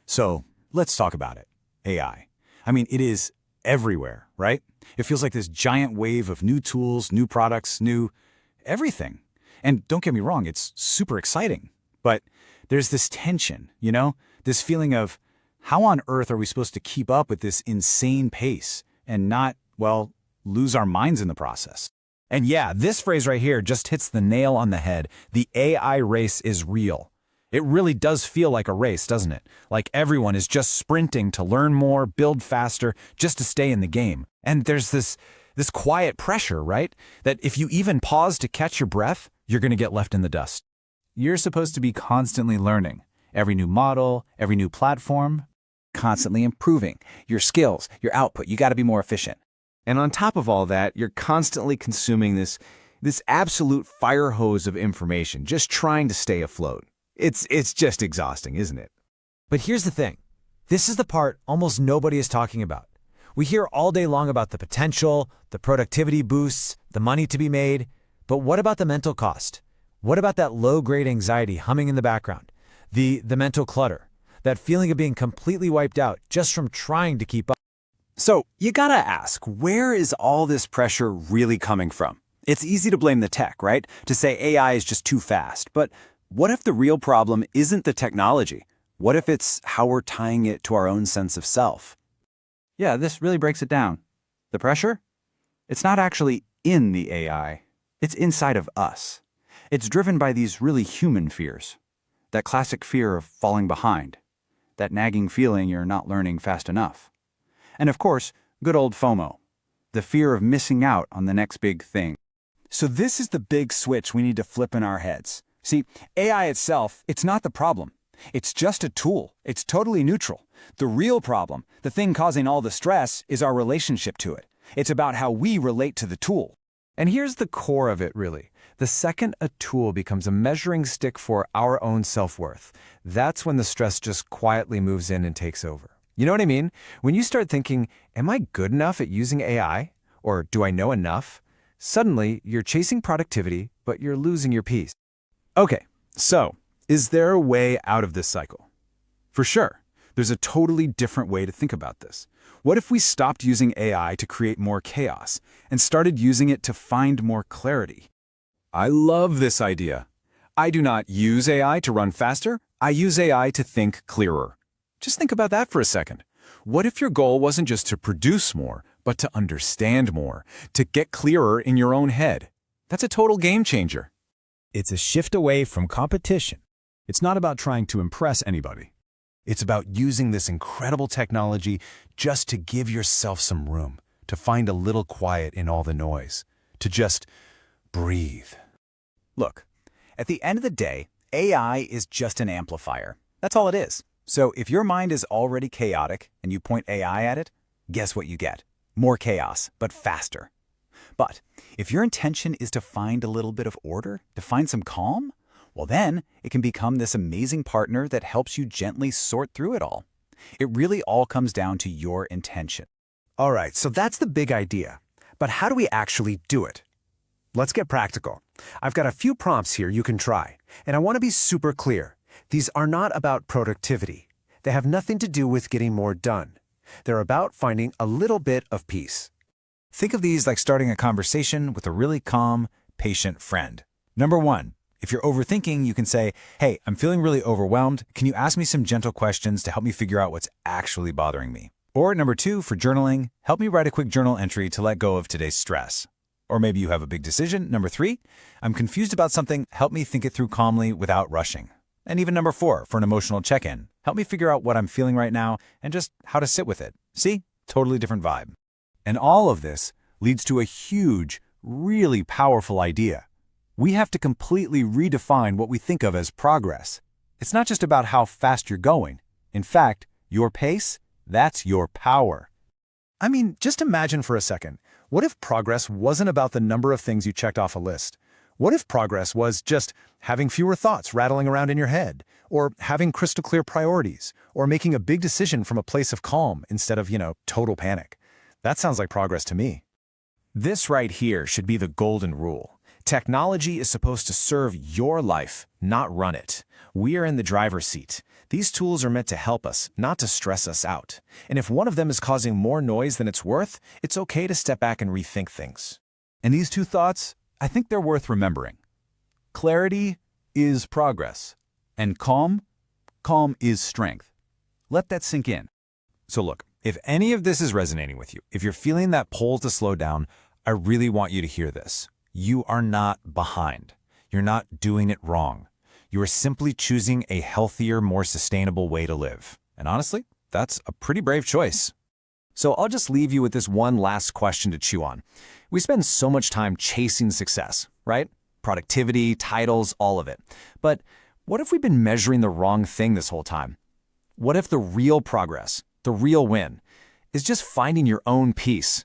So let's talk about it. AI. I mean, it is everywhere, right? It feels like this giant wave of new tools, new products, new everything. And don't get me wrong, it's super exciting. But there's this tension, this feeling of how on earth are we supposed to keep up with this insane pace and not, well, lose our minds in the process? And yeah, this phrase right here just hits the nail on the head. The AI race is real. It really does feel like a race, doesn't it? Like everyone is just sprinting to learn more, build faster, just to stay in the game. And there's this quiet pressure, right? That if you even pause to catch your breath, you're going to get left in the dust. You're supposed to be constantly learning. Every new model, every new platform, constantly improving your skills, your output. You got to be more efficient. And on top of all that, you're constantly consuming this absolute fire hose of information, just trying to stay afloat. It's just exhausting, isn't it? But here's the thing. This is the part almost nobody is talking about. We hear all day long about the potential, the productivity boosts, the money to be made. But what about the mental cost? What about that low-grade anxiety humming in the background? The mental clutter, that feeling of being completely wiped out just from trying to keep up. So you gotta ask, where is all this pressure really coming from? It's easy to blame the tech, right? To say AI is just too fast. But what if the real problem isn't the technology? What if it's how we're tying it to our own sense of self? Yeah, this really breaks it down. The pressure? It's not actually in the AI. It's inside of us. It's driven by these really human fears. That classic fear of falling behind. That nagging feeling you're not learning fast enough. And of course, good old FOMO. The fear of missing out on the next big thing. So this is the big switch we need to flip in our heads. See, AI itself, it's not the problem. It's just a tool. It's totally neutral. The real problem, the thing causing all the stress, is our relationship to it. It's about how we relate to the tool. And here's the core of it, really. The second a tool becomes a measuring stick for our own self-worth, that's when the stress just quietly moves in and takes over. You know what I mean? When you start thinking, am I good enough at using AI? Or do I know enough? Suddenly, you're chasing productivity, but you're losing your peace. Okay, so is there a way out of this cycle? For sure. There's a totally different way to think about this. What if we stopped using AI to create more chaos and started using it to find more clarity? I love this idea. I do not use AI to run faster. I use AI to think clearer. Just think about that for a second. What if your goal wasn't just to produce more, but to understand more, to get clearer in your own head? That's a total game changer. It's a shift away from competition. It's not about trying to impress anybody. It's about using this incredible technology just to give yourself some room, to find a little quiet in all the noise, to just breathe. Look, at the end of the day, AI is just an amplifier. That's all it is. So if your mind is already chaotic and you point AI at it, guess what you get? More chaos, but faster. But if your intention is to find a little bit of order, to find some calm, well then, it can become this amazing partner that helps you gently sort through it all. It really all comes down to your intention. All right, so that's the big idea. But how do we actually do it? Let's get practical. I've got a few prompts here you can try, and I want to be super clear. These are not about productivity. They have nothing to do with getting more done. They're about finding a little bit of peace. Think of these like starting a conversation with a really calm, patient friend. Number 1, if you're overthinking, you can say, hey, I'm feeling really overwhelmed. Can you ask me some gentle questions to help me figure out what's actually bothering me? Or number 2, for journaling, help me write a quick journal entry to let go of today's stress. Or maybe you have a big decision. Number 3, I'm confused about something. Help me think it through calmly without rushing. And even number 4, for an emotional check-in. Help me figure out what I'm feeling right now and just how to sit with it. See? Totally different vibe. And all of this leads to a huge, really powerful idea. We have to completely redefine what we think of as progress. It's not just about how fast you're going. In fact, your pace, that's your power. I mean, just imagine for a second, what if progress wasn't about the number of things you checked off a list? What if progress was just having fewer thoughts rattling around in your head, or having crystal clear priorities, or making a big decision from a place of calm instead of, total panic? That sounds like progress to me. This right here should be the golden rule. Technology is supposed to serve your life, not run it. We are in the driver's seat. These tools are meant to help us, not to stress us out. And if one of them is causing more noise than it's worth, it's okay to step back and rethink things. And these two thoughts, I think they're worth remembering. Clarity is progress, and calm is strength. Let that sink in. So look, if any of this is resonating with you, if you're feeling that pull to slow down, I really want you to hear this. You are not behind. You're not doing it wrong. You are simply choosing a healthier, more sustainable way to live. And honestly, that's a pretty brave choice. So I'll just leave you with this one last question to chew on. We spend so much time chasing success, right? Productivity, titles, all of it. But what if we've been measuring the wrong thing this whole time? What if the real progress, the real win, is just finding your own peace,